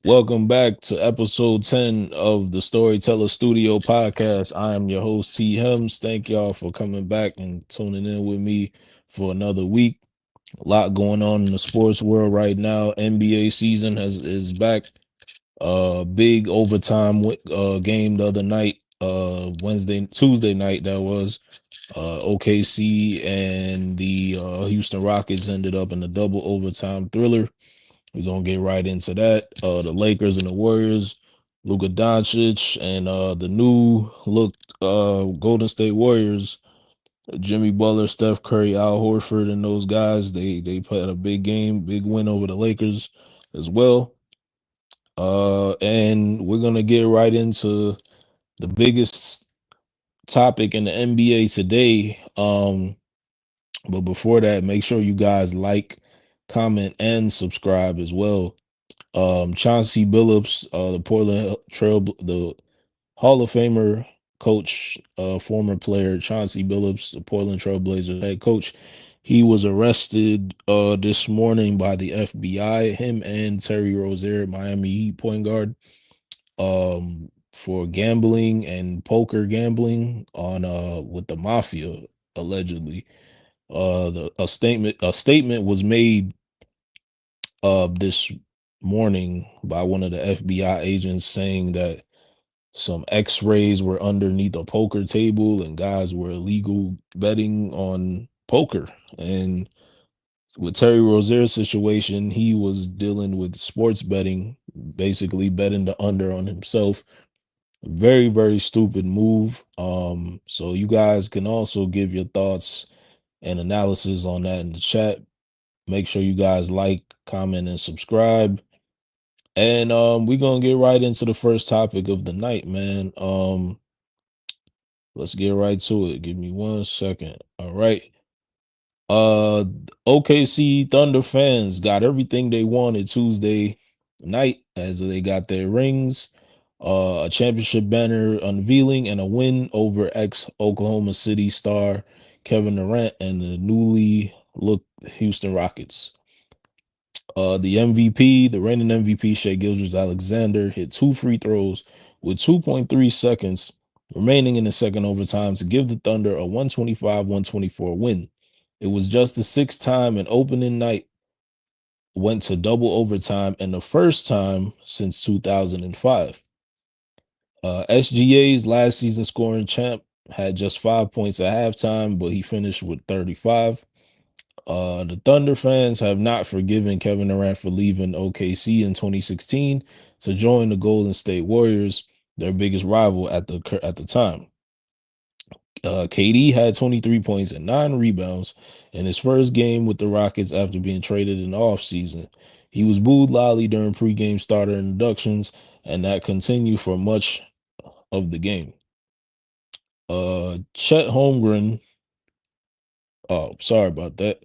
Welcome back to episode 10 of the Storyteller Studio podcast. I am your host, T. Hems. Thank y'all for coming back and tuning in with me for another week. A lot going on in the sports world right now. NBA season is back. Big overtime game the other night, Tuesday night that was. OKC and the Houston Rockets ended up in a double overtime thriller. We're gonna get right into that. The Lakers and the Warriors, Luka Doncic and the new look Golden State Warriors, Jimmy Butler, Steph Curry, Al Horford, and those guys. They played a big game, big win over the Lakers as well. And we're gonna get right into the biggest topic in the NBA today. But before that, make sure you guys like, comment, and subscribe as well. Chauncey Billups, the Portland Trail, the Hall of Famer coach, former player Chauncey Billups, the Portland Trailblazers head coach. He was arrested this morning by the FBI. Him and Terry Rozier, Miami Heat point guard, for gambling and poker gambling on with the mafia allegedly. A statement was made this morning by one of the FBI agents saying that some x-rays were underneath a poker table and guys were illegal betting on poker. And with Terry Rozier's situation, he was dealing with sports betting, basically betting the under on himself. Very, very stupid move. So you guys can also give your thoughts and analysis on that in the chat. Make sure you guys like, comment, and subscribe. And we're gonna get right into the first topic of the night, man. Let's get right to it. Give me 1 second. All right. Uh OKC Thunder fans got everything they wanted Tuesday night as they got their rings, a championship banner unveiling, and a win over ex Oklahoma City star Kevin Durant and the newly looked Houston Rockets. The MVP, the reigning MVP, Shea Gilgeous-Alexander, hit two free throws with 2.3 seconds remaining in the second overtime to give the Thunder a 125-124 win. It was just the sixth time an opening night went to double overtime and the first time since 2005. SGA's last season scoring champ had just 5 points at halftime, but he finished with 35. The Thunder fans have not forgiven Kevin Durant for leaving OKC in 2016 to join the Golden State Warriors, their biggest rival at the time. KD had 23 points and 9 rebounds in his first game with the Rockets after being traded in the offseason. He was booed loudly during pregame starter inductions, and that continued for much of the game. Chet Holmgren, oh, sorry about that.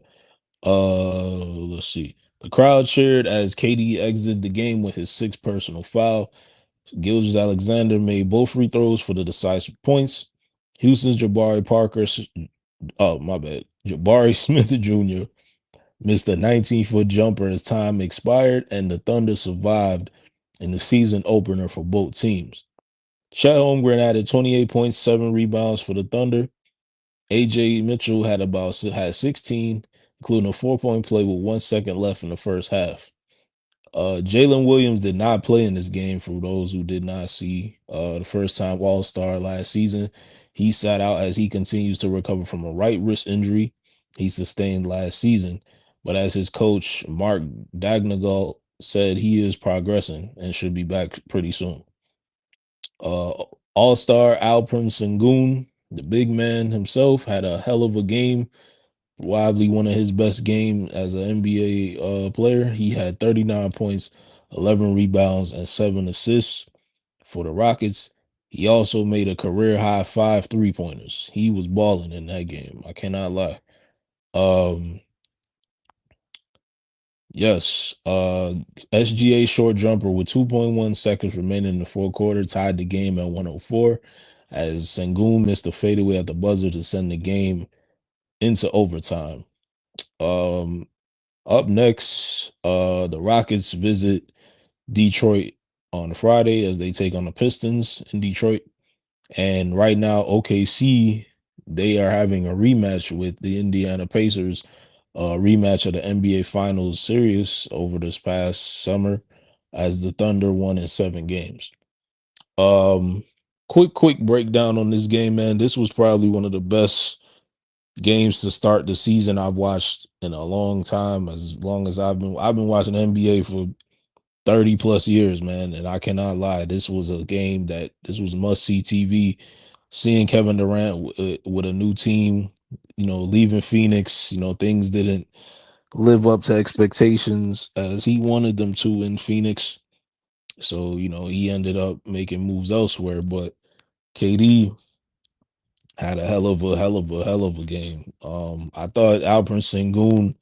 Let's see. The crowd cheered as KD exited the game with his sixth personal foul. Gilgeous-Alexander made both free throws for the decisive points. Houston's Jabari Parker, oh my bad, Jabari Smith Jr. missed a 19-foot jumper as time expired, and the Thunder survived in the season opener for both teams. Chet Holmgren added 28 points, 7 rebounds for the Thunder. AJ Mitchell had 16, including a 4-point play with 1 second left in the first half. Jalen Williams did not play in this game for those who did not see the first time All-Star last season. He sat out as he continues to recover from a right wrist injury he sustained last season. But as his coach, Mark Daigneault, said, he is progressing and should be back pretty soon. Uh, All-Star Alperen Sengun, the big man himself, had a hell of a game, probably one of his best games as an NBA player. He had 39 points, 11 rebounds, and 7 assists for the Rockets. He also made a career high 5 3-pointers. He was balling in that game. I cannot lie. Um, yes. SGA short jumper with 2.1 seconds remaining in the fourth quarter tied the game at 104 as Sengun missed a fadeaway at the buzzer to send the game into overtime. Um, Up next, the Rockets visit Detroit on Friday as they take on the Pistons in Detroit. And right now, OKC, they are having a rematch with the Indiana Pacers, a rematch of the NBA Finals series over this past summer as the Thunder won in 7 games. Um, quick breakdown on this game, man. This was probably one of the best games to start the season I've watched in a long time. As long as I've been watching NBA for 30 plus years, man. And I cannot lie. This was must see TV. Seeing Kevin Durant with a new team, leaving Phoenix, things didn't live up to expectations as he wanted them to in Phoenix. So, he ended up making moves elsewhere. But KD had a hell of a game. I thought Alperen Sengun,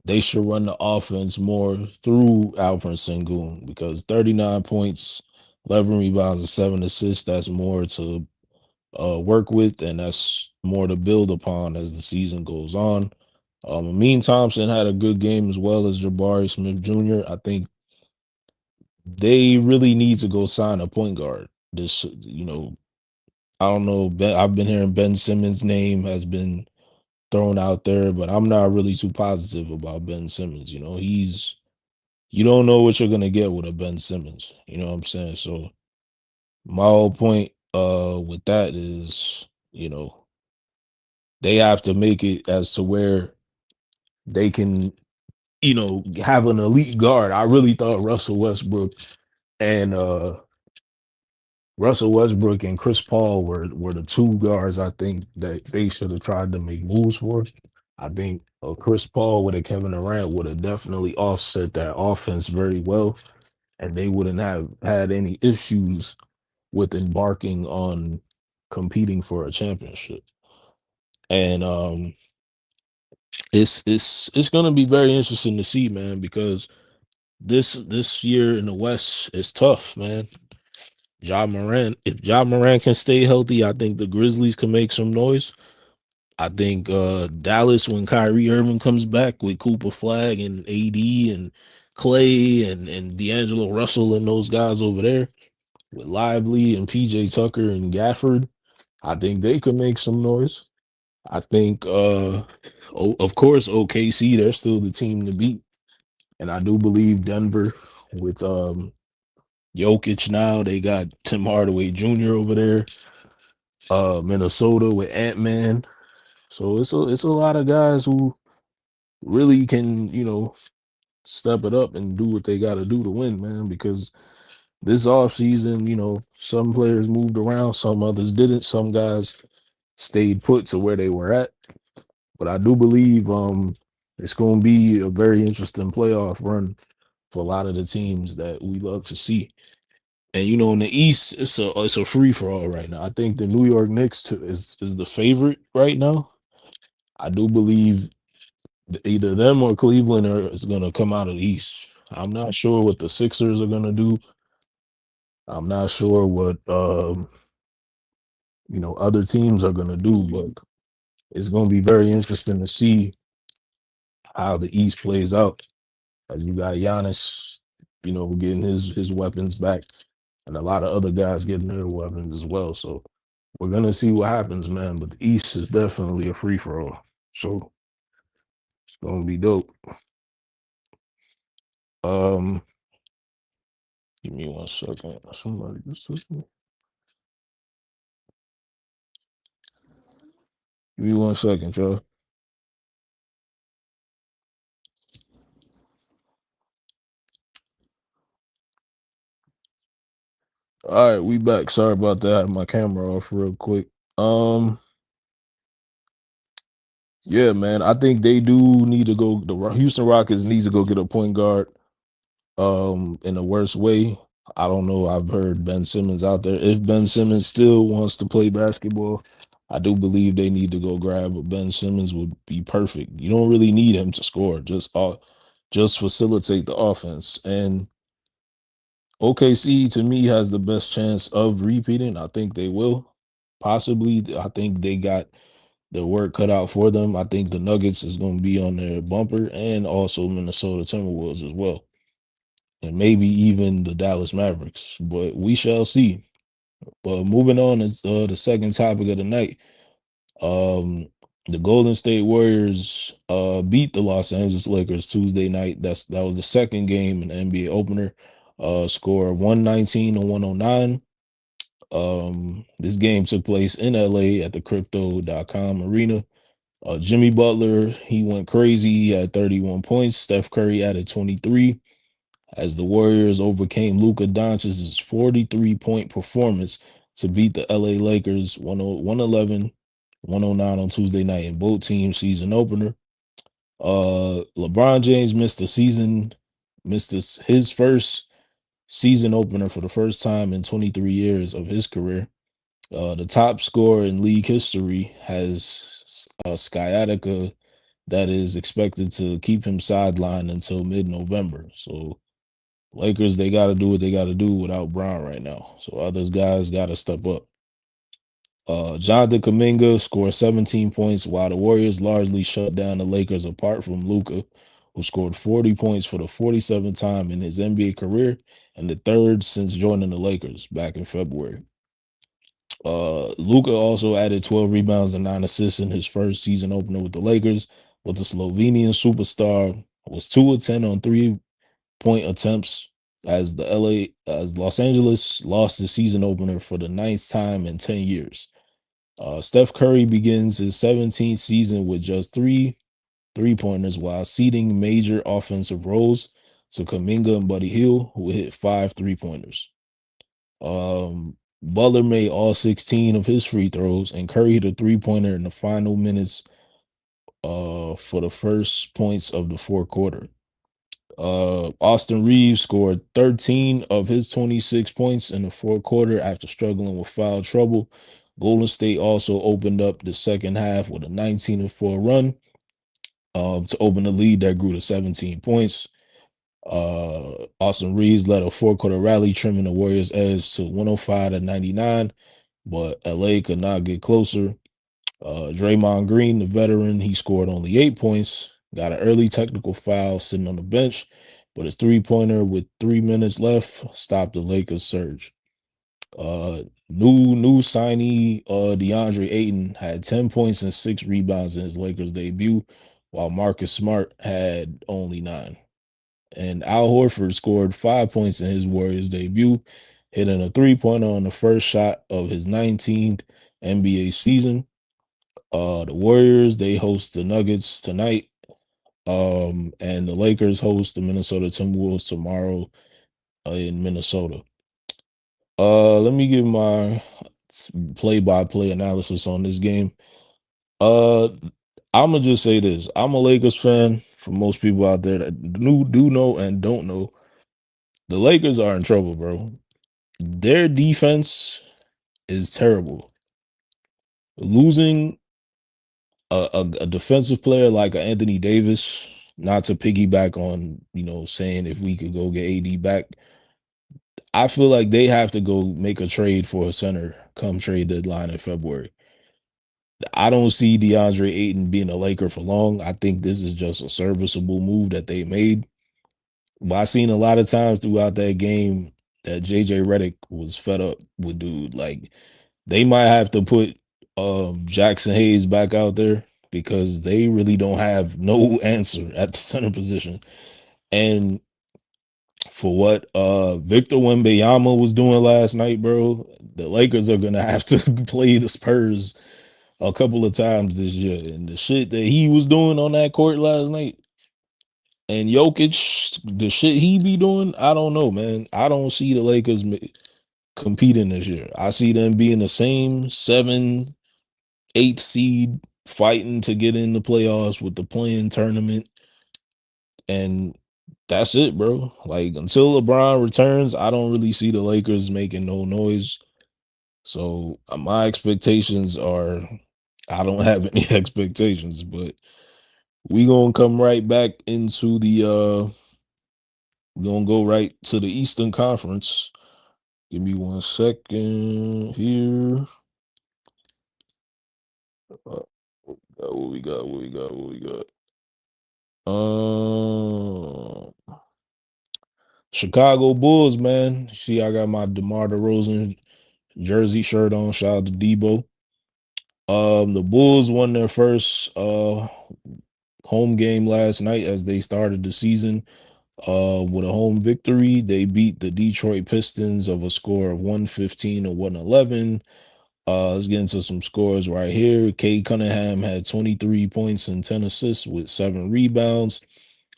they should run the offense more through Alperen Sengun because 39 points, 11 rebounds, and 7 assists, that's more to work with, and that's more to build upon as the season goes on. Amin Thompson had a good game as well as Jabari Smith Jr. I think they really need to go sign a point guard. I don't know. I've been hearing Ben Simmons' name has been thrown out there, but I'm not really too positive about Ben Simmons. You don't know what you're gonna get with a Ben Simmons. You know what I'm saying? So my whole point with that is, they have to make it as to where they can, have an elite guard. I really thought and Russell Westbrook and Chris Paul were the two guards I think that they should have tried to make moves for. I think Chris Paul with a Kevin Durant would have definitely offset that offense very well, and they wouldn't have had any issues with embarking on competing for a championship. And it's gonna be very interesting to see, man, because this year in the West is tough, man. If John Moran can stay healthy, I think the Grizzlies can make some noise. I think Dallas, when Kyrie Irving comes back with Cooper Flag and AD and Clay and D'Angelo Russell and those guys over there with Lively and PJ Tucker and Gafford, I think they could make some noise. I think of course OKC, they're still the team to beat. And I do believe Denver with Jokic now, they got Tim Hardaway Jr. over there. Minnesota with Ant-Man. So it's a lot of guys who really can, step it up and do what they got to do to win, man, because this offseason, some players moved around, some others didn't. Some guys stayed put to where they were at. But I do believe it's going to be a very interesting playoff run for a lot of the teams that we love to see. And in the East, it's a free for all right now. I think the New York Knicks is the favorite right now. I do believe either them or Cleveland is going to come out of the East. I'm not sure what the Sixers are going to do. I'm not sure what other teams are going to do, but it's going to be very interesting to see how the East plays out as you got Giannis, getting his weapons back, and a lot of other guys getting their weapons as well. So we're gonna see what happens, man. But the East is definitely a free for all. So it's gonna be dope. Um, give me 1 second. Somebody just took me. Give me 1 second, y'all. All right, we back. Sorry about that. I had my camera off real quick. Um, yeah, man. I think they do need to go. Houston Rockets needs to go get a point guard. In the worst way. I don't know. I've heard Ben Simmons out there. If Ben Simmons still wants to play basketball, I do believe they need to go grab a Ben Simmons would be perfect. You don't really need him to score, just facilitate the offense. And OKC to me has the best chance of repeating. I think they will. Possibly. I think they got their work cut out for them. I think the Nuggets is going to be on their bumper and also Minnesota Timberwolves as well. and maybe even the Dallas Mavericks. But we shall see. But moving on is the second topic of the night. Um, the Golden State Warriors beat the Los Angeles Lakers Tuesday night. That was the second game in the NBA opener. Score 119 to 109. This game took place in LA at the crypto.com arena. Jimmy Butler, he went crazy. He had 31 points. Steph Curry added 23 as the Warriors overcame Luka Doncic's 43-point performance to beat the LA Lakers 111-109 on Tuesday night in both teams' season opener. LeBron James missed his first season opener for the first time in 23 years of his career. The top scorer in league history has sciatica that is expected to keep him sidelined until mid-November. So Lakers, they got to do what they got to do without Brown right now. So others guys got to step up. Jonathan Kuminga scored 17 points while the Warriors largely shut down the Lakers apart from Luka, who scored 40 points for the 47th time in his NBA career and the third since joining the Lakers back in February. Luka also added 12 rebounds and 9 assists in his first season opener with the Lakers, but the Slovenian superstar was 2 of 10 on 3-point attempts as Los Angeles lost the season opener for the ninth time in 10 years. Steph Curry begins his 17th season with just 3 3-pointers while ceding major offensive roles to Kuminga and Buddy Hield, who hit 5 3-pointers. Butler made all 16 of his free throws, and Curry hit a 3-pointer in the final minutes for the first points of the fourth quarter. Austin Reeves scored 13 of his 26 points in the fourth quarter after struggling with foul trouble. Golden State also opened up the second half with a 19-4 run to open the lead that grew to 17 points. Austin Reeves led a four-quarter rally, trimming the Warriors' edge to 105-99, but LA could not get closer. Draymond Green, the veteran, he scored only 8 points, got an early technical foul sitting on the bench, but his three-pointer with 3 minutes left stopped the Lakers' surge. New signee DeAndre Ayton had 10 points and 6 rebounds in his Lakers debut, while Marcus Smart had only 9. And Al Horford scored 5 points in his Warriors debut, hitting a three-pointer on the first shot of his 19th NBA season. The Warriors, they host the Nuggets tonight. And the Lakers host the Minnesota Timberwolves tomorrow in Minnesota. Let me give my play-by-play analysis on this game. Uh, I'm gonna just say this: I'm a Lakers fan. For most people out there that do know and don't know, the Lakers are in trouble, bro. Their defense is terrible. Losing a defensive player like Anthony Davis, not to piggyback on saying if we could go get AD back, I feel like they have to go make a trade for a center come trade deadline in February. I don't see DeAndre Ayton being a Laker for long. I think this is just a serviceable move that they made. But I seen a lot of times throughout that game that JJ Redick was fed up with dude. Like they might have to put Jackson Hayes back out there because they really don't have no answer at the center position. And for what Victor Wembanyama was doing last night, bro, the Lakers are gonna have to play the Spurs a couple of times this year. And the shit that he was doing on that court last night, and Jokic, the shit he be doing, I don't know, man. I don't see the Lakers competing this year. I see them being the same 7, 8 seed fighting to get in the playoffs with the playing tournament. And that's it, bro. Like until LeBron returns, I don't really see the Lakers making no noise. So my expectations are I don't have any expectations, but we gonna come right back into the we're gonna go right to the Eastern Conference. Give me 1 second here. What we got? What we got? What we got? Chicago Bulls, man. See, I got my DeMar DeRozan jersey shirt on. Shout out to Debo. The Bulls won their first home game last night as they started the season with a home victory. They beat the Detroit Pistons of a score of 115 to 111. Let's get into some scores right here. Cade Cunningham had 23 points and 10 assists with 7 rebounds.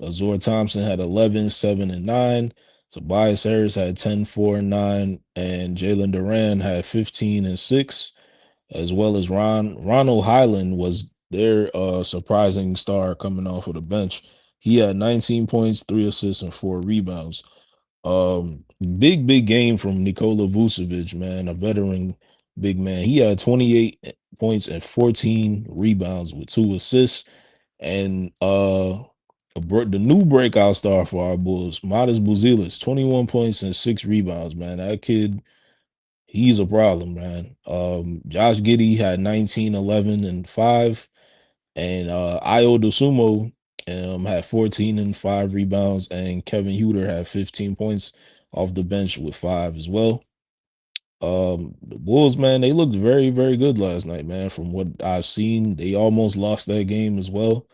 Azor Thompson had 11, 7, and 9. Tobias Harris had 10, 4, and 9. And Jalen Duran had 15 and 6, as well as Ronald Highland was their surprising star coming off of the bench. He had 19 points, 3 assists, and 4 rebounds. Big game from Nikola Vucevic, man, a veteran big man. He had 28 points and 14 rebounds with 2 assists. And the new breakout star for our Bulls, Modest Buzelis, 21 points and 6 rebounds, man. That kid, he's a problem, man. Josh Giddey had 19, 11, and 5. And Io DeSumo had 14 and 5 rebounds, and Kevin Huter had 15 points off the bench with 5 as well. The Bulls, man, they looked very, very good last night, man. From what I've seen, they almost lost that game as well.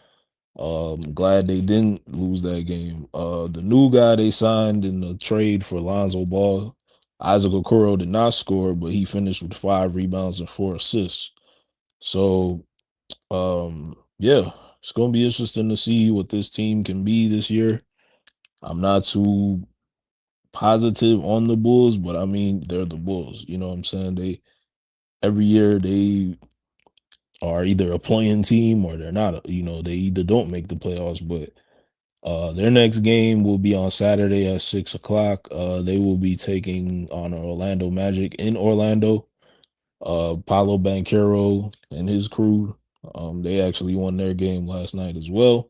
Glad they didn't lose that game. The new guy they signed in the trade for Lonzo Ball, Isaac Okoro, did not score, but he finished with 5 rebounds and 4 assists. So, yeah, it's gonna be interesting to see what this team can be this year. I'm not too positive on the Bulls, but I mean they're the Bulls. You know what I'm saying? They every year they are either a playing team or they're not. They either don't make the playoffs, but their next game will be on Saturday at 6 o'clock. They will be taking on Orlando Magic in Orlando. Paulo Banchero and his crew, they actually won their game last night as well.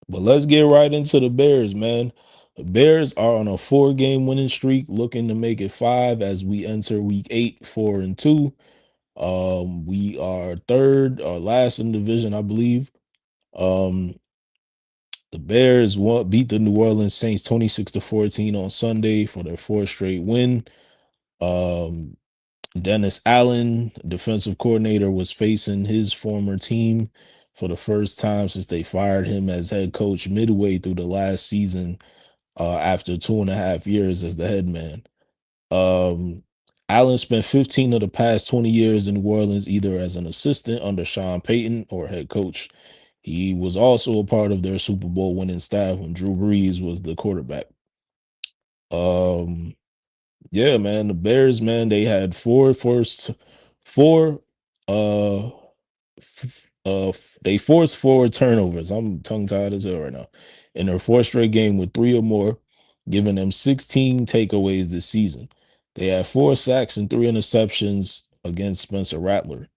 But let's get right into the Bears, man. The Bears are on a 4-game winning streak, looking to make it 5 as we enter week 8, 4-2. We are third or last in the division, I believe. Um, the Bears beat the New Orleans Saints 26-14 on Sunday for their fourth straight win. Um, Dennis Allen, defensive coordinator, was facing his former team for the first time since they fired him as head coach midway through the last season after 2.5 years as the head man. Um, Allen spent 15 of the past 20 years in New Orleans, either as an assistant under Sean Payton or head coach. He was also a part of their Super Bowl winning staff when Drew Brees was the quarterback. Um, yeah, man, the Bears, man, they had four uh they forced 4 turnovers. I'm tongue tied as hell right now. In their fourth straight game with 3 or more, giving them 16 takeaways this season. They had 4 sacks and 3 interceptions against Spencer Rattler.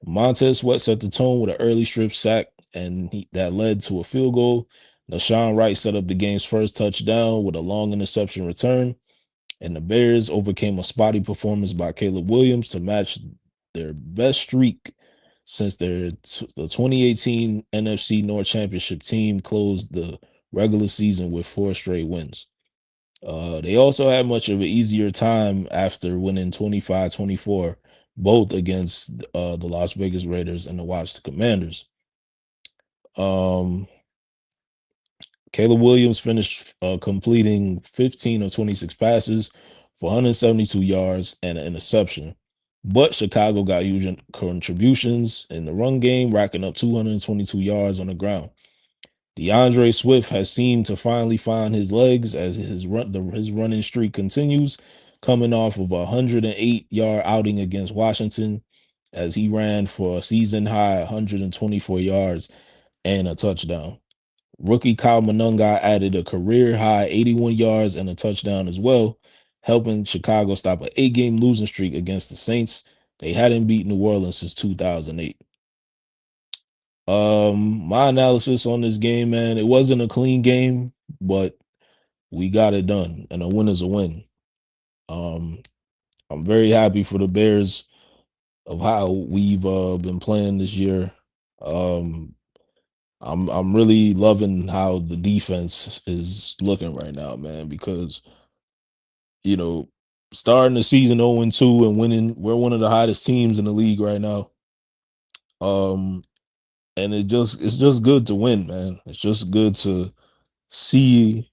Montez Sweat set the tone with an early strip sack, and that led to a field goal. Nashawn Wright set up the game's first touchdown with a long interception return, and the Bears overcame a spotty performance by Caleb Williams to match their best streak since the 2018 NFC North Championship team closed the regular season with 4 straight wins. They also had much of an easier time after winning 25-24, both against the Las Vegas Raiders and the Washington Commanders. Um, Caleb Williams finished completing 15 of 26 passes for 172 yards and an interception. But Chicago got huge contributions in the run game, racking up 222 yards on the ground. DeAndre Swift has seemed to finally find his legs as his running streak continues, coming off of a 108-yard outing against Washington as he ran for a season high 124 yards and a touchdown. Rookie Kyle Monunga added a career high 81 yards and a touchdown as well, helping Chicago stop an 8-game losing streak against the Saints. They hadn't beat New Orleans since 2008. My analysis on this game, man, it wasn't a clean game, but we got it done, and a win is a win. Um, I'm very happy for the Bears of how we've been playing this year. Um, I'm really loving how the defense is looking right now, man, because you know, starting the season 0-2 and winning, we're one of the hottest teams in the league right now. Um, and it's just good to win, man. It's just good to see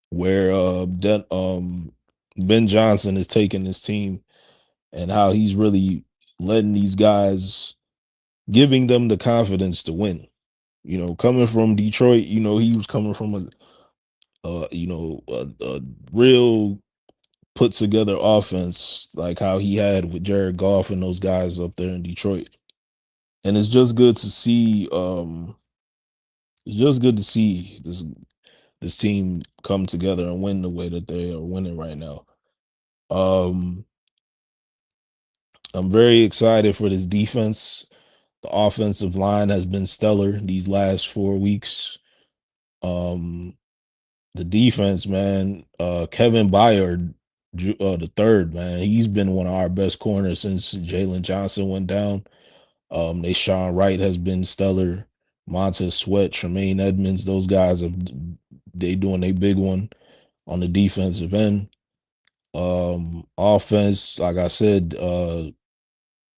where Ben Johnson is taking this team and how he's really letting these guys, giving them the confidence to win. Coming from Detroit, he was coming from a real put together offense like how he had with Jared Goff and those guys up there in Detroit. And it's just good to see this team come together and win the way that they are winning right now. Um I'm very excited for this defense. The offensive line has been stellar these last 4 weeks. Um the defense, man, Kevin Byard, the third, man, he's been one of our best corners since Jalen Johnson went down. They Sean Wright has been stellar. Montez Sweat, Tremaine Edmonds, those guys have they doing a big one on the defensive end. Offense, like I said, I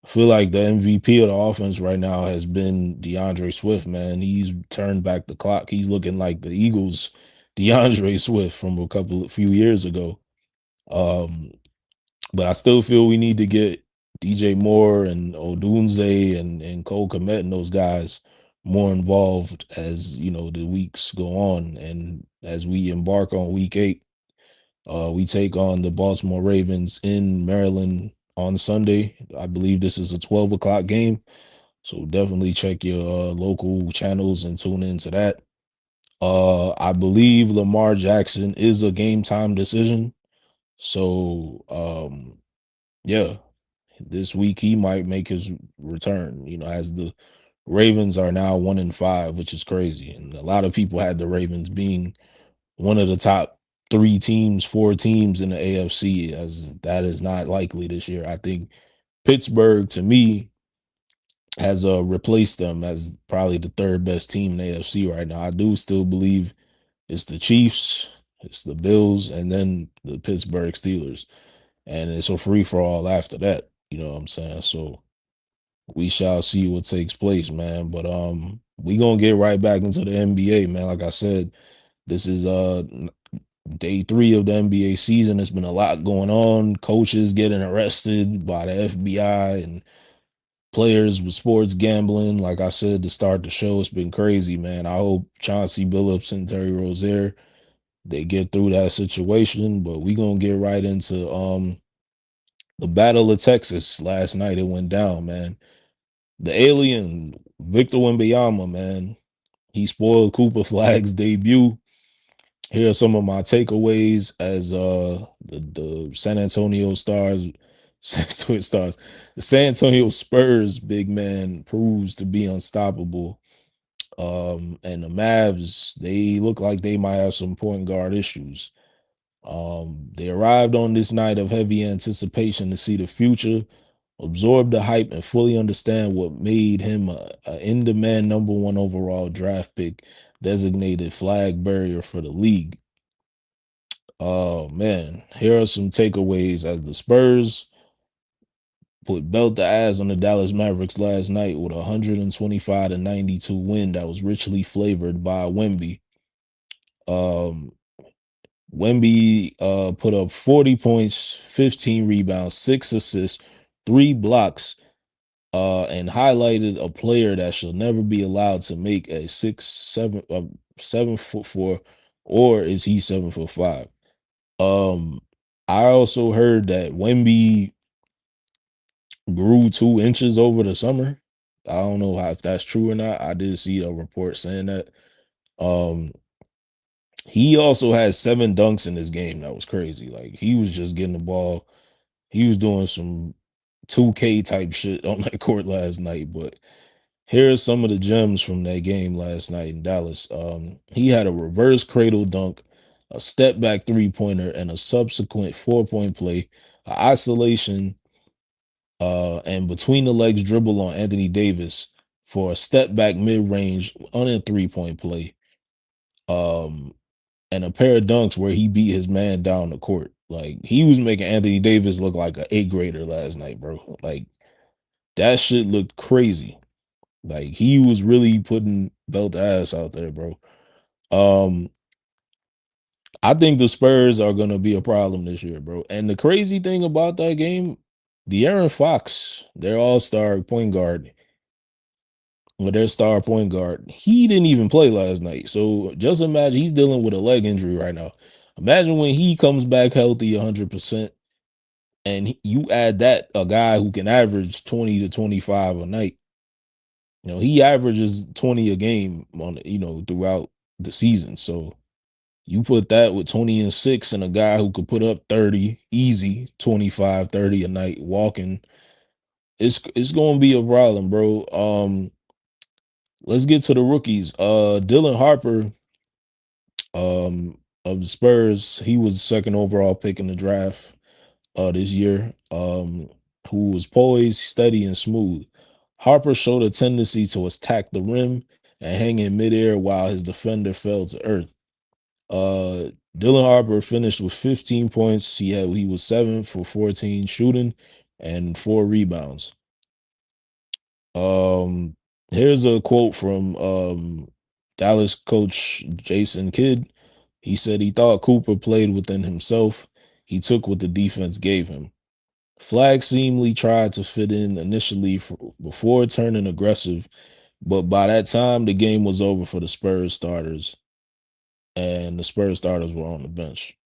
feel like the MVP of the offense right now has been DeAndre Swift, man. He's turned back the clock. He's looking like the Eagles, DeAndre Swift from a few years ago. Um, but I still feel we need to get DJ Moore and Odunze and Cole Komet and those guys more involved as the weeks go on and as we embark on week 8. We take on the Baltimore Ravens in Maryland on Sunday. I believe this is a 12 o'clock game. So definitely check your local channels and tune into that. I believe Lamar Jackson is a game time decision. So yeah, this week he might make his return, as the Ravens are now 1-5, which is crazy. And a lot of people had the Ravens being one of the top 3 teams, 4 teams in the AFC, as that is not likely this year. I think Pittsburgh, to me, has replaced them as probably the third best team in the AFC right now. I do still believe it's the Chiefs, it's the Bills, and then the Pittsburgh Steelers. And it's a free for all after that. You know what I'm saying? So we shall see what takes place, man. But we gonna get right back into the NBA, man. Like I said, this is day 3 of the NBA season. There's been a lot going on. Coaches getting arrested by the FBI and players with sports gambling. Like I said to start the show, it's been crazy, man. I hope Chauncey Billups and Terry Rozier they get through that situation. But we gonna get right into the Battle of Texas last night. It went down, man. The alien Victor Wembanyama, man, he spoiled Cooper Flag's debut. Here are some of my takeaways as the San Antonio Stars, Stars, the San Antonio Spurs big man proves to be unstoppable. And the Mavs, they look like they might have some point guard issues. They arrived on this night of heavy anticipation to see the future, absorb the hype, and fully understand what made him a in-demand #1 overall draft pick, designated flag bearer for the league. Oh man, here are some takeaways as the Spurs put belt the ass on the Dallas Mavericks last night with a 125-92 win that was richly flavored by Wemby. Um, Wemby put up 40 points, 15 rebounds, 6 assists, 3 blocks, and highlighted a player that should never be allowed to make a 7'4", or is he 7'5"? Um, I also heard that Wemby grew 2 inches over the summer. I don't know if that's true or not. I did see a report saying that. Um, he also had 7 dunks in this game. That was crazy. Like he was just getting the ball. He was doing some 2K type shit on that court last night. But here's some of the gems from that game last night in Dallas. He had a reverse cradle dunk, a step back 3-pointer, and a subsequent 4-point play, isolation, and between the legs dribble on Anthony Davis for a step back mid range on a 3-point play. Um, and a pair of dunks where he beat his man down the court. Like he was making Anthony Davis look like an eighth grader last night, bro. Like that shit looked crazy. Like he was really putting belt ass out there, bro. Um, I think the Spurs are gonna be a problem this year, bro. And the crazy thing about that game, De'Aaron Fox, their all-star point guard, or their star point guard, he didn't even play last night. So just imagine he's dealing with a leg injury right now. Imagine when he comes back healthy 100%, and you add that a guy who can average 20 to 25 a night. He averages 20 a game throughout the season. So you put that with 20 and 6 and a guy who could put up 30 easy, 25, 30 a night walking. It's going to be a problem, bro. Let's get to the rookies. Dylan Harper of the Spurs, he was second overall pick in the draft this year. Who was poised, steady, and smooth. Harper showed a tendency to attack the rim and hang in midair while his defender fell to earth. Uh, Dylan Harper finished with 15 points. He was 7 for 14 shooting and 4 rebounds. Um, Here's a quote from Dallas coach Jason Kidd. He said he thought Cooper played within himself. He took what the defense gave him. Flag seemingly tried to fit in initially before turning aggressive, but by that time the game was over for the Spurs starters, and the Spurs starters were on the bench.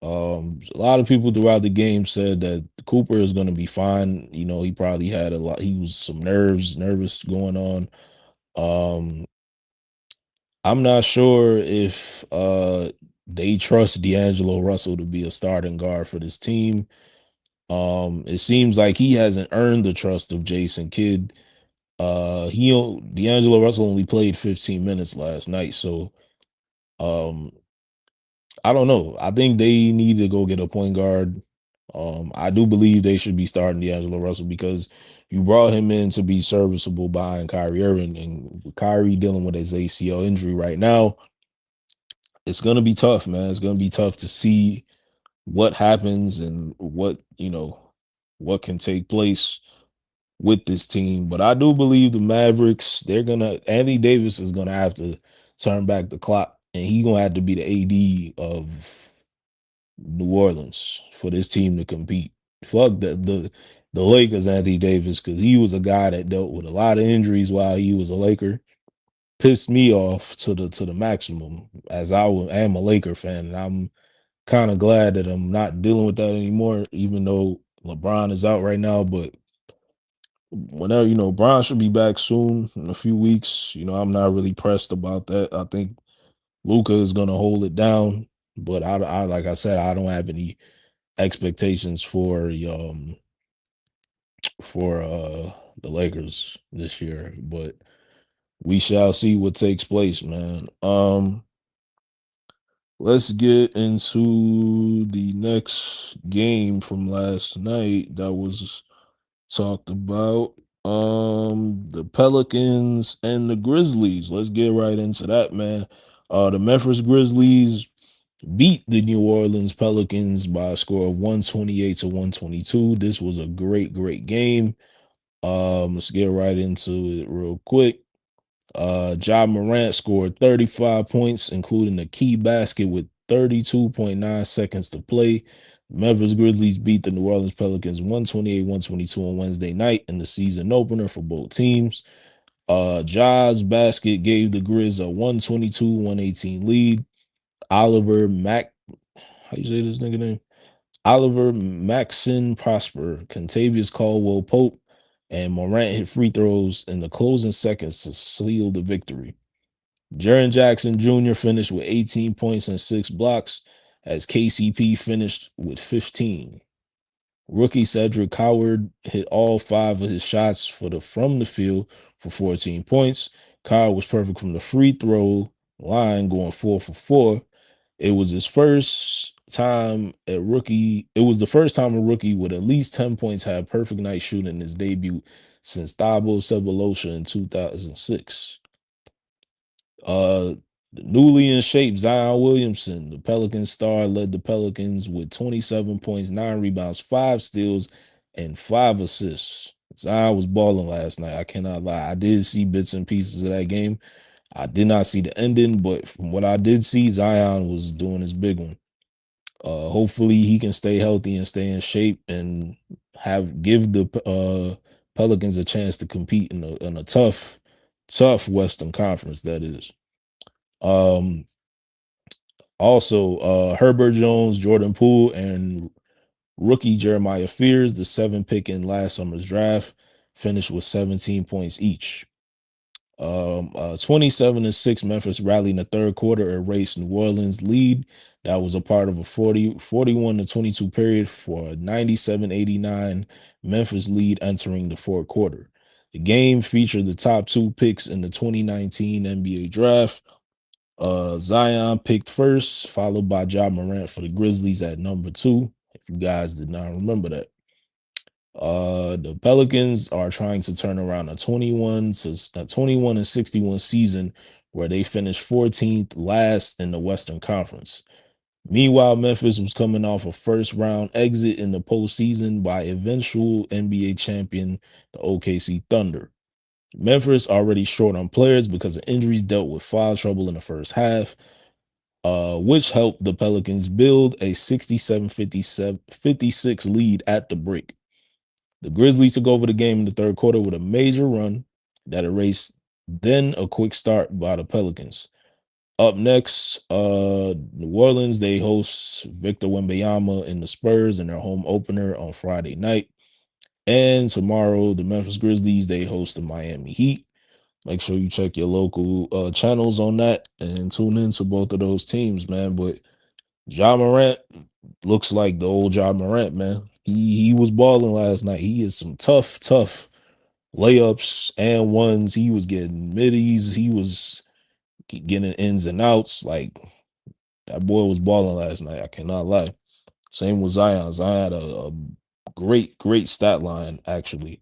A lot of people throughout the game said that Cooper is going to be fine. He probably had a lot. He was some nervous going on. Um, I'm not sure if they trust D'Angelo Russell to be a starting guard for this team. It seems like he hasn't earned the trust of Jason Kidd. D'Angelo Russell only played 15 minutes last night, so um, I don't know. I think they need to go get a point guard. I do believe they should be starting D'Angelo Russell because you brought him in to be serviceable behind Kyrie Irving, and with Kyrie dealing with his ACL injury right now, it's gonna be tough, man. It's gonna be tough to see what happens and what can take place with this team. But I do believe the Mavericks, Anthony Davis is gonna have to turn back the clock, and he gonna have to be the AD of New Orleans for this team to compete. Fuck the Lakers, Anthony Davis, because he was a guy that dealt with a lot of injuries while he was a Laker. Pissed me off to the maximum, as am a Laker fan, and I'm kind of glad that I'm not dealing with that anymore, even though LeBron is out right now. But whenever, Bron should be back soon in a few weeks. I'm not really pressed about that. I think Luca is gonna hold it down, but I like I said, I don't have any expectations for the Lakers this year, but we shall see what takes place, man. Let's get into the next game from last night that was talked about. The Pelicans and the Grizzlies. Let's get right into that, man. The Memphis Grizzlies beat the New Orleans Pelicans by a score of 128 to 122. This was a great game. Let's get right into it real quick. Ja Morant scored 35 points, including a key basket with 32.9 seconds to play. Memphis Grizzlies beat the New Orleans Pelicans 128-122 on Wednesday night in the season opener for both teams. Ja's basket gave the Grizz a 122-118 lead. Oliver Mac, how you say this nigga name? Oliver Maxson Prosper, Contavious Caldwell Pope, and Morant hit free throws in the closing seconds to seal the victory. Jaren Jackson Jr. finished with 18 points and 6 blocks, as KCP finished with 15. Rookie Cedric Howard hit all 5 of his shots from the field for 14 points. Kyle was perfect from the free throw line, going 4 for 4. It was his first time a rookie. It was the first time a rookie with at least 10 points had perfect night shooting in his debut since Thabo Sefolosha in 2006. Uh, the newly in shape Zion Williamson, the Pelicans star, led the Pelicans with 27 points, 9 rebounds, 5 steals, and 5 assists. Zion was balling last night. I cannot lie. I did see bits and pieces of that game. I did not see the ending, but from what I did see, Zion was doing his big one. Hopefully he can stay healthy and stay in shape and give the Pelicans a chance to compete in a tough Western Conference. That is. Um, Also, Herbert Jones, Jordan Poole, and rookie Jeremiah Fears, the 7th pick in last summer's draft, finished with 17 points each. 27-6 Memphis rallied in the third quarter, erased New Orleans' lead. That was a part of a 41-22 period for a 97-89 Memphis lead entering the fourth quarter. The game featured the top 2 picks in the 2019 NBA draft. Zion picked first, followed by Ja Morant for the Grizzlies at number 2. If you guys did not remember that. The Pelicans are trying to turn around a 21-61 season where they finished 14th last in the Western Conference. Meanwhile, Memphis was coming off a first round exit in the postseason by eventual NBA champion, the OKC Thunder. Memphis already short on players because of injuries, dealt with foul trouble in the first half, which helped the Pelicans build a 57-56 lead at the break. The Grizzlies took over the game in the third quarter with a major run that erased then a quick start by the Pelicans. Up next, New Orleans, they host Victor Wembanyama and the Spurs in their home opener on Friday night. And tomorrow, the Memphis Grizzlies, they host the Miami Heat. Make sure you check your local channels on that and tune into both of those teams, man. But Ja Morant looks like the old Ja Morant, man. He was balling last night. He is some tough layups and ones. He was getting middies. He was getting ins and outs. Like that boy was balling last night. I cannot lie. Same with Zion. Zion had a great stat line actually.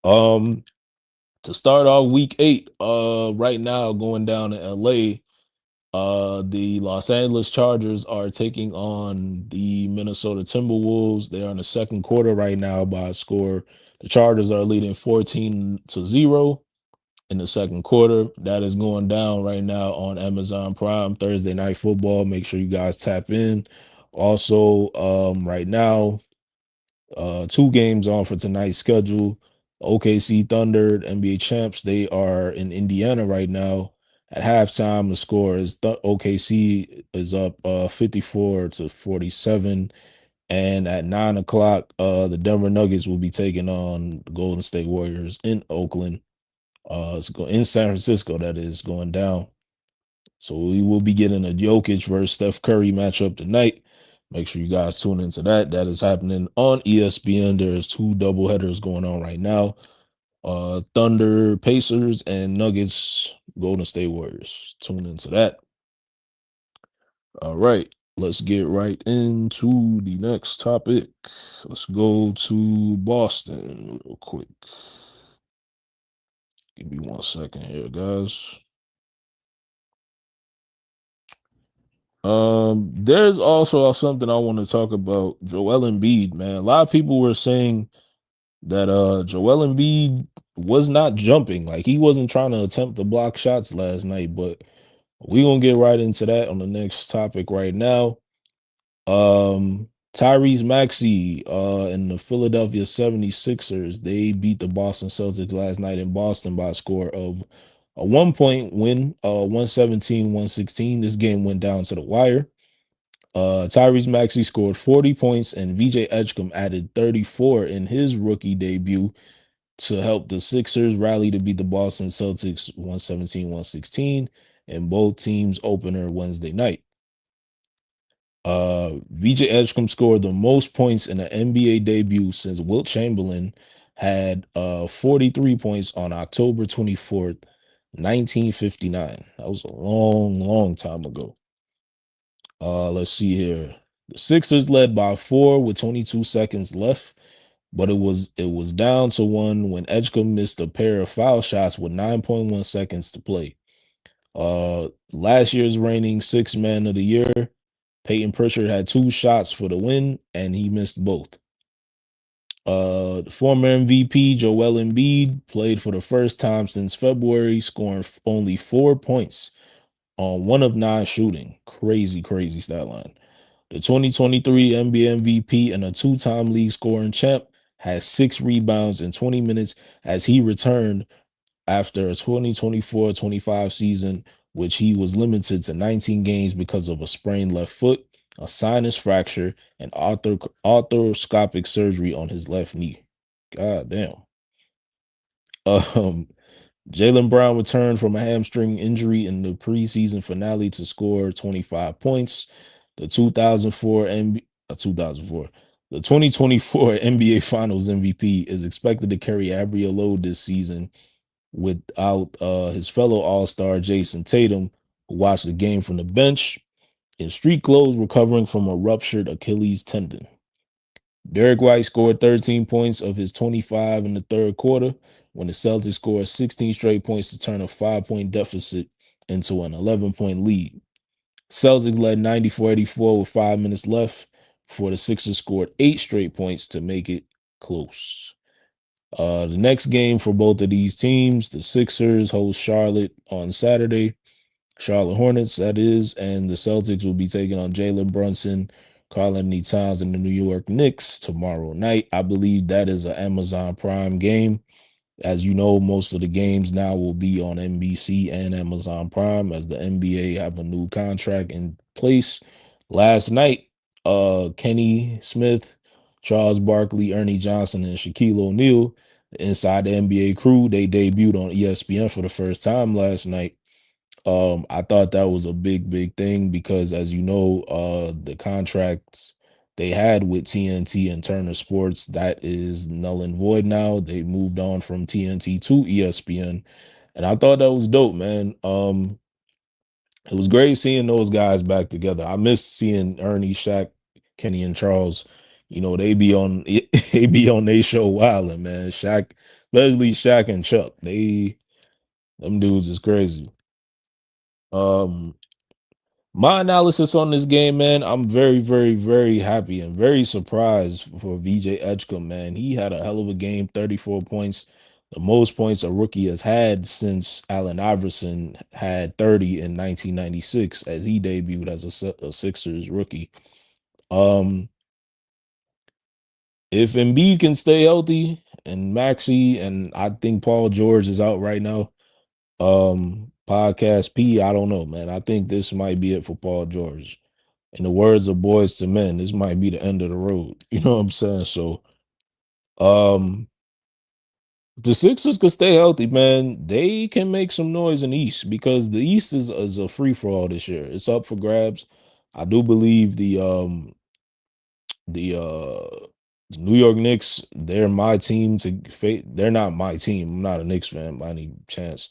Um, to start off week 8, right now going down to LA. The Los Angeles Chargers are taking on the Minnesota Timberwolves. They are in the second quarter right now by a score. The Chargers are leading 14-0 in the second quarter. That is going down right now on Amazon Prime, Thursday Night Football. Make sure you guys tap in. Also, right now, 2 games on for tonight's schedule. OKC Thunder, NBA champs, they are in Indiana right now. At halftime, the score is OKC is up 54-47. And at 9 o'clock, the Denver Nuggets will be taking on the Golden State Warriors in Oakland. In San Francisco, that is going down. So we will be getting a Jokic versus Steph Curry matchup tonight. Make sure you guys tune into that. That is happening on ESPN. There's 2 doubleheaders going on right now. Thunder Pacers and Nuggets Golden State Warriors. Tune into that. All right. Let's get right into the next topic. Let's go to Boston real quick. Give me 1 second here, guys. There's also something I want to talk about. Joel Embiid, man. A lot of people were saying that Joel Embiid was not jumping, like he wasn't trying to attempt to block shots last night. But we're gonna get right into that on the next topic right now. Tyrese Maxey and the Philadelphia 76ers, they beat the Boston Celtics last night in Boston by a score of a 1-point win, 117-116. This game went down to the wire. Tyrese Maxey scored 40 points and VJ Edgecombe added 34 in his rookie debut to help the Sixers rally to beat the Boston Celtics 117-116 in both teams opener Wednesday night. VJ Edgecombe scored the most points in an NBA debut since Wilt Chamberlain had 43 points on October 24th, 1959. That was a long time ago. Let's see here. The Sixers led by 4 with 22 seconds left, but it was down to 1 when Edgecombe missed a pair of foul shots with 9.1 seconds to play. Last year's reigning sixth man of the year, Peyton Pritchard had 2 shots for the win, and he missed both. The former MVP Joel Embiid played for the first time since February, scoring only 4 points on 1 of 9 shooting. Crazy, crazy stat line. The 2023 NBA MVP and a two-time league scoring champ had 6 rebounds in 20 minutes as he returned after a 2024-25 season, which he was limited to 19 games because of a sprained left foot, a sinus fracture, and arthroscopic surgery on his left knee. God damn. Um, Jalen Brown returned from a hamstring injury in the preseason finale to score 25 points. The 2004, the 2024 NBA Finals MVP is expected to carry heavier load this season without his fellow All-Star Jason Tatum, who watched the game from the bench in street clothes, recovering from a ruptured Achilles tendon. Derek White scored 13 points of his 25 in the third quarter when the Celtics scored 16 straight points to turn a 5-point deficit into an 11-point lead. Celtics led 94-84 with 5 minutes left before the Sixers scored 8 straight points to make it close. The next game for both of these teams, the Sixers host Charlotte on Saturday. Charlotte Hornets, that is, and the Celtics will be taking on Jalen Brunson, Karl-Anthony Towns, and the New York Knicks tomorrow night. I believe that is an Amazon Prime game. As you know, most of the games now will be on NBC and Amazon Prime as the NBA have a new contract in place. Last night, Kenny Smith, Charles Barkley, Ernie Johnson, and Shaquille O'Neal, inside the NBA crew, they debuted on ESPN for the first time last night. I thought that was a big, big thing because, as you know, the contracts they had with TNT and Turner Sports, that is null and void now. They moved on from TNT to ESPN, and I thought that was dope, man. It was great seeing those guys back together. I miss seeing Ernie, Shaq, Kenny, and Charles. You know, they be on they be on their show wilding, man. Shaq, especially Shaq and Chuck. Them dudes is crazy. Um, My analysis on this game, man, I'm very, very, very happy and very surprised for VJ Edgecombe, man. He had a hell of a game, 34 points, the most points a rookie has had since Allen Iverson had 30 in 1996 as he debuted as a Sixers rookie. Um, if Embiid can stay healthy and Maxey and I think Paul George is out right now, podcast P, I don't know, man. I think this might be it for Paul George. In the words of Boys to Men, this might be the end of the road. You know what I'm saying? So, um, the Sixers could stay healthy, man. They can make some noise in the East because the East is a free for all this year. It's up for grabs. I do believe the New York Knicks, they're my team to face. They're not my team. I'm not a Knicks fan by any chance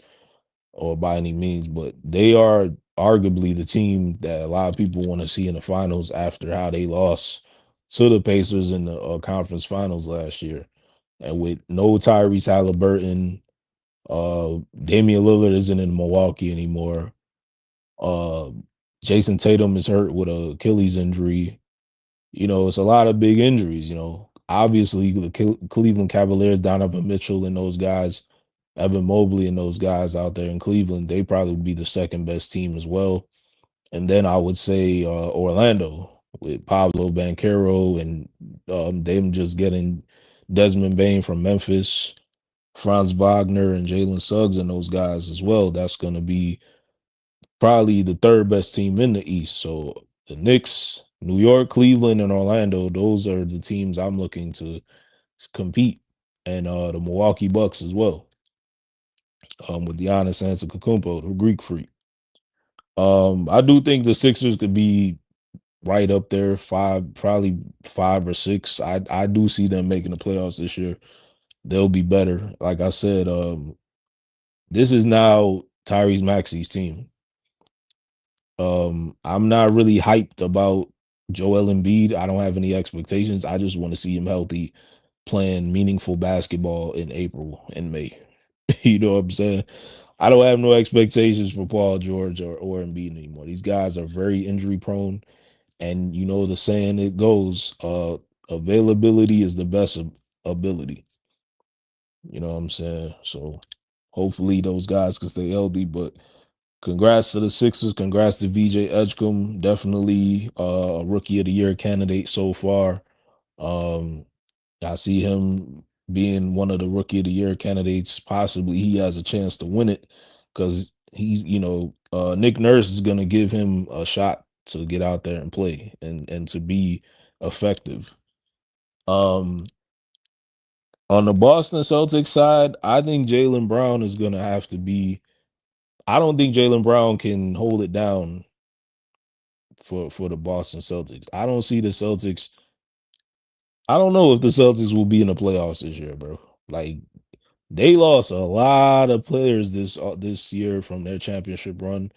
or by any means, but they are arguably the team that a lot of people want to see in the finals after how they lost to the Pacers in the conference finals last year. And with no Tyrese Halliburton, Damian Lillard isn't in Milwaukee anymore. Uh, Jason Tatum is hurt with a Achilles injury. You know, it's a lot of big injuries. You know, obviously the Cleveland Cavaliers, Donovan Mitchell, and those guys, Evan Mobley, and those guys out there in Cleveland, they probably would be the second best team as well. And then I would say Orlando with Pablo Banchero and them just getting Desmond Bain from Memphis, Franz Wagner, and Jalen Suggs, and those guys as well. That's going to be probably the third best team in the East. So the Knicks, New York, Cleveland, and Orlando, those are the teams I'm looking to compete. And the Milwaukee Bucks as well, with Giannis Antetokounmpo, the Greek freak. I do think the Sixers could be right up there, probably 5 or 6. I do see them making the playoffs this year. They'll be better. Like I said, this is now Tyrese Maxey's team. I'm not really hyped about Joel Embiid, I don't have any expectations. I just want to see him healthy, playing meaningful basketball in April and May. You know what I'm saying? I don't have no expectations for Paul George or Embiid anymore. These guys are very injury prone, and you know the saying it goes, availability is the best ability. You know what I'm saying? So hopefully those guys can stay healthy. But congrats to the Sixers. Congrats to VJ Edgecombe. Definitely a rookie of the year candidate so far. Um, I see him being one of the rookie of the year candidates. Possibly he has a chance to win it because he's, Nick Nurse is gonna give him a shot to get out there and play and to be effective. Um, on the Boston Celtics side, I think Jalen Brown is gonna have to be. I don't think Jalen Brown can hold it down for the Boston Celtics. I don't see the Celtics. I don't know if the Celtics will be in the playoffs this year, bro. Like they lost a lot of players this year from their championship run.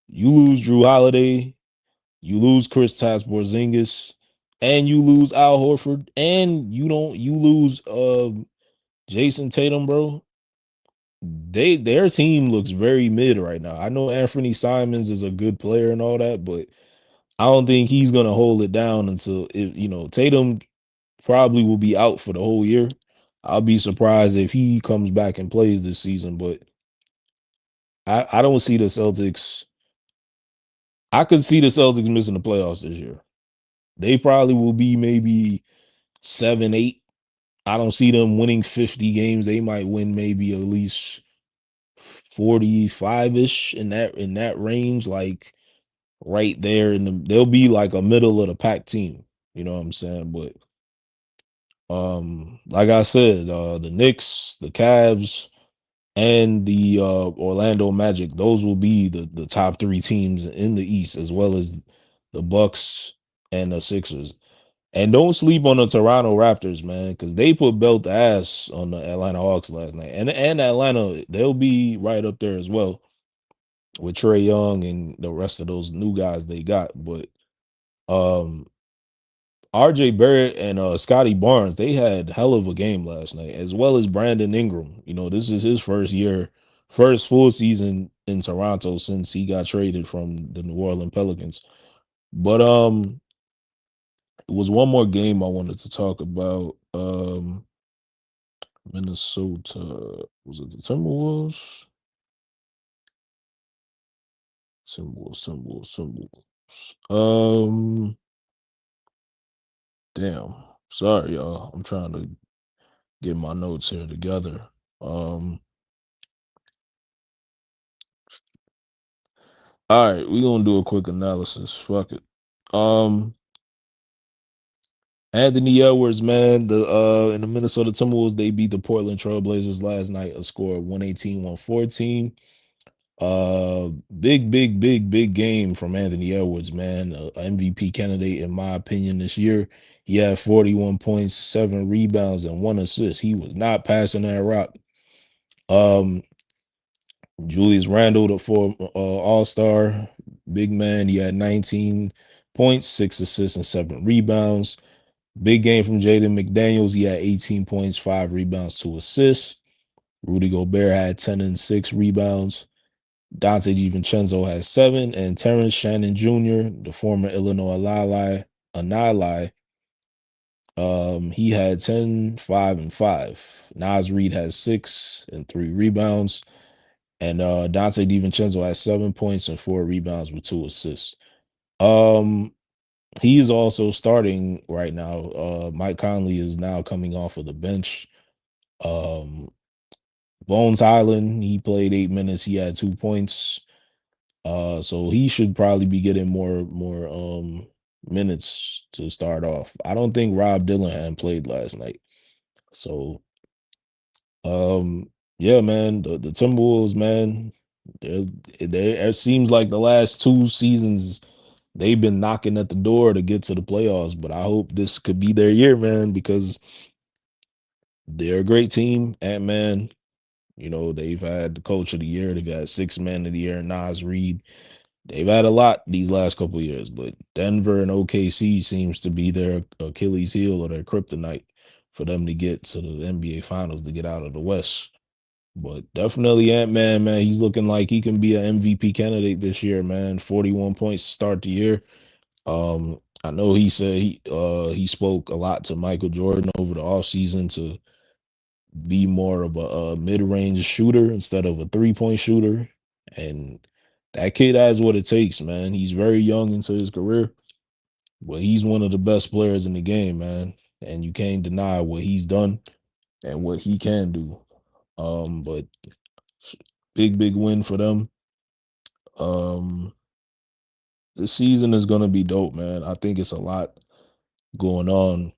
You lose Drew Holiday, you lose Chris Porzingis, and you lose Al Horford, and you lose Jason Tatum, bro. Their team looks very mid right now. I know Anthony Simons is a good player and all that, but I don't think he's gonna hold it down until Tatum probably will be out for the whole year. I'll be surprised if he comes back and plays this season, but I don't see the Celtics. I could see the Celtics missing the playoffs this year. They probably will be maybe 7, 8. I don't see them winning 50 games. They might win maybe at least 45-ish in that range, like right there they'll be like a middle of the pack team. You know what I'm saying? But like I said, the Knicks, the Cavs, and the Orlando Magic, those will be the top three teams in the East, as well as the Bucks and the Sixers. And don't sleep on the Toronto Raptors, man, because they put belt ass on the Atlanta Hawks last night. And Atlanta, they'll be right up there as well with Trey Young and the rest of those new guys they got. But um RJ Barrett and Scotty Barnes, they had hell of a game last night, as well as Brandon Ingram. This is his first full season in Toronto since he got traded from the New Orleans Pelicans. But it was one more game I wanted to talk about. Minnesota, was it the Timberwolves? Timberwolves. Damn. Sorry, y'all. I'm trying to get my notes here together. Um, all right, we're gonna do a quick analysis. Fuck it. Um, Anthony Edwards, man, the in the Minnesota Timberwolves, they beat the Portland Trailblazers last night, a score of 118-114. Big game from Anthony Edwards, man. MVP candidate in my opinion this year. He had 41 points, 7 rebounds, and 1 assist. He was not passing that rock. Um, Julius Randle, the All-Star, big man. He had 19 points, 6 assists, and 7 rebounds. Big game from Jaden McDaniels. He had 18 points, 5 rebounds, 2 assists. Rudy Gobert had 10 and 6 rebounds. Dante DiVincenzo has 7, and Terrence Shannon Jr., the former Illinois Illini, he had 10, 5, and 5. Nas Reed has 6 and 3 rebounds. And Dante DiVincenzo has 7 points and 4 rebounds with 2 assists. Um, he is also starting right now. Mike Conley is now coming off of the bench. Um, Bones Highland, he played 8 minutes. He had 2 points. So he should probably be getting more minutes to start off. I don't think Rob Dillingham played last night. So um yeah, man, the Timberwolves, man, they it seems like the last 2 seasons they've been knocking at the door to get to the playoffs, but I hope this could be their year, man, because they're a great team. Ant-Man, they've had the coach of the year, they've had 6 man of the year, Nas Reed. They've had a lot these last couple of years, but Denver and OKC seems to be their Achilles heel or their kryptonite for them to get to the NBA Finals to get out of the West. But definitely Ant-Man, man. He's looking like he can be an MVP candidate this year, man. 41 points to start the year. I know he said he spoke a lot to Michael Jordan over the offseason to be more of a mid-range shooter instead of a three-point shooter. And that kid has what it takes, man. He's very young into his career, but he's one of the best players in the game, man. And you can't deny what he's done and what he can do. But big win for them. Um, this season is gonna be dope, man. I think it's a lot going on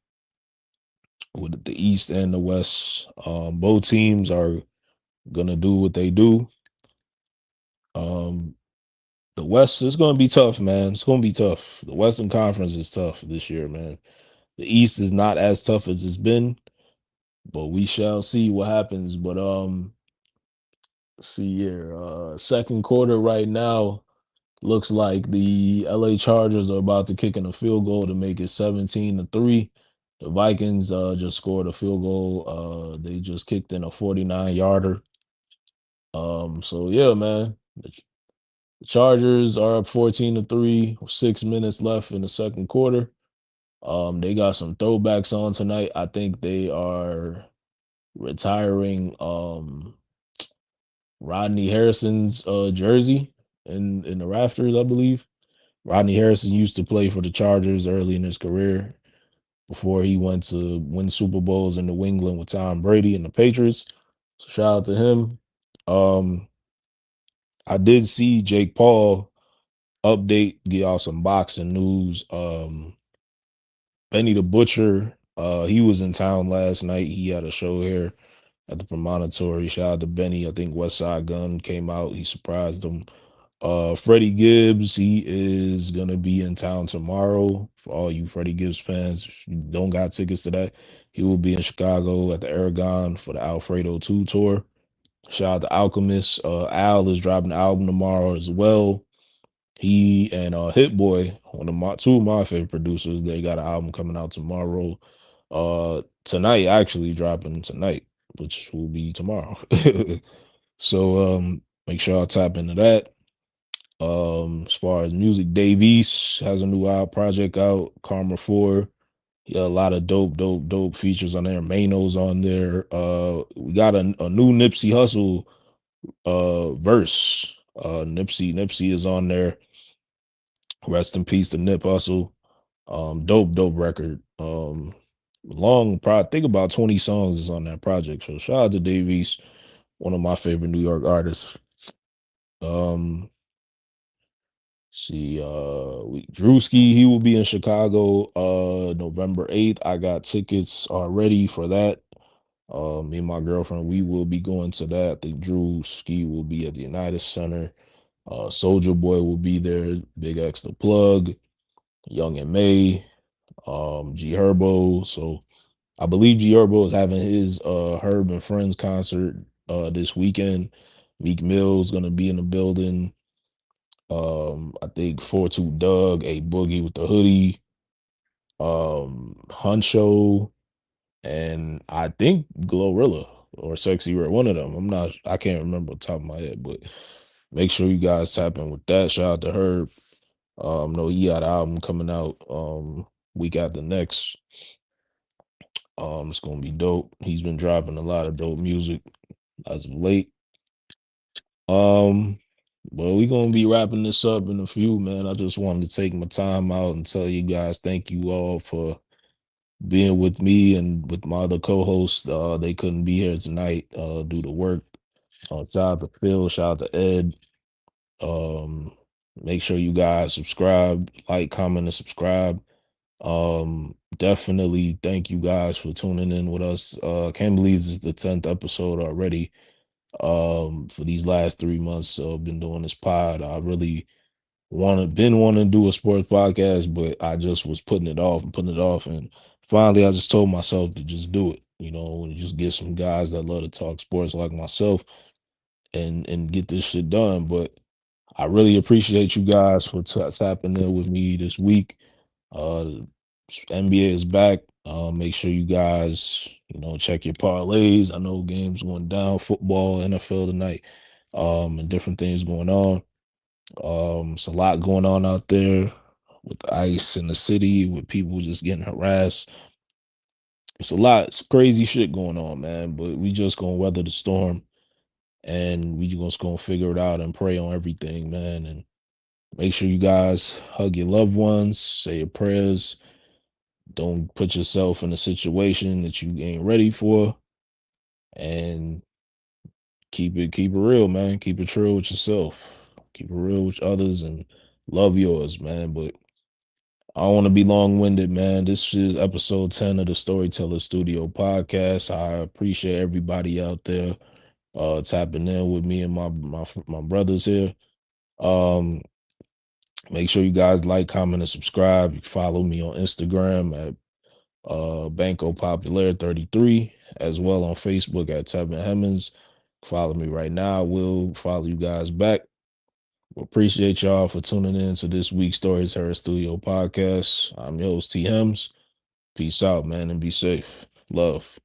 with the East and the West. Both teams are gonna do what they do. Um, the West is gonna be tough, man. It's gonna be tough. The Western Conference is tough this year, man. The East is not as tough as it's been, but we shall see what happens. But let's see here. Second quarter right now looks like the LA Chargers are about to kick in a field goal to make it 17-3. The Vikings just scored a field goal. They just kicked in a 49-yarder. So yeah, man. The Chargers are up 14-3, 6 minutes left in the second quarter. They got some throwbacks on tonight. I think they are retiring Rodney Harrison's jersey in the rafters, I believe. Rodney Harrison used to play for the Chargers early in his career before he went to win Super Bowls in New England with Tom Brady and the Patriots. So shout out to him. Um, I did see Jake Paul update, get y'all some boxing news. Benny the Butcher, he was in town last night. He had a show here at the Promontory. Shout out to Benny. I think West Side Gun came out. He surprised him. Freddie Gibbs, he is gonna be in town tomorrow. For all you Freddie Gibbs fans, if you don't got tickets to that, he will be in Chicago at the Aragon for the Alfredo 2 tour. Shout out to Alchemist. Al is dropping the album tomorrow as well. He and Hit Boy, one of my two of my favorite producers, they got an album coming out tomorrow. Tonight, actually dropping tonight, which will be tomorrow. So make sure I tap into that. As far as music, Dave East has a new project out, Karma 4. Yeah, a lot of dope features on there. Mano's on there. We got a new Nipsey Hussle verse. Nipsey is on there. Rest in peace to Nip Hussle. Dope record. Long I think about 20 songs is on that project. So shout out to Dave East, one of my favorite New York artists. Um, see, Drewski, he will be in Chicago November 8th. I got tickets already for that. Me and my girlfriend, we will be going to that. I think Drewski will be at the United Center. Soldier Boy will be there. Big X the Plug, Young and May, G Herbo. So I believe G Herbo is having his Herb and Friends concert this weekend. Meek Mill's gonna be in the building. I think 42 Doug, A Boogie with the hoodie, Huncho, and I think Glorilla or Sexy Red, one of them. I can't remember off the top of my head, but make sure you guys tap in with that. Shout out to Herb. No, he got an album coming out week after next. It's gonna be dope. He's been dropping a lot of dope music as of late. Um, well, we gonna be wrapping this up in a few, man. I just wanted to take my time out and tell you guys thank you all for being with me and with my other co-hosts. They couldn't be here tonight due to work. Shout out to Phil, shout out to Ed. Um, make sure you guys subscribe, like, comment, and subscribe. Definitely thank you guys for tuning in with us. Can't believe this is the 10th episode already. For these last 3 months, been doing this pod. I really wanting to do a sports podcast, but I just was putting it off, and finally I just told myself to just do it, and just get some guys that love to talk sports like myself and get this shit done. But I really appreciate you guys for tapping in with me this week. Uh, NBA is back. Make sure you guys, check your parlays. I know games going down, football, NFL tonight, and different things going on. It's a lot going on out there with the ice in the city, with people just getting harassed. It's a lot. It's crazy shit going on, man. But we just gonna weather the storm, and we just gonna figure it out and pray on everything, man. And make sure you guys hug your loved ones, say your prayers. Don't put yourself in a situation that you ain't ready for, and keep it real, man. Keep it real with yourself. Keep it real with others, and love yours, man. But I don't want to be long winded, man. This is episode 10 of the Storyteller Studio podcast. I appreciate everybody out there tapping in with me and my brothers here. Um, Make sure you guys like, comment, and subscribe. You can follow me on Instagram at Banco Popular 33, as well on Facebook at Tevin Hemmings. Follow me right now. We'll follow you guys back. We appreciate y'all for tuning in to this week's Storyteller Studio podcast. I'm your host, T. Hems. Peace out, man, and be safe. Love.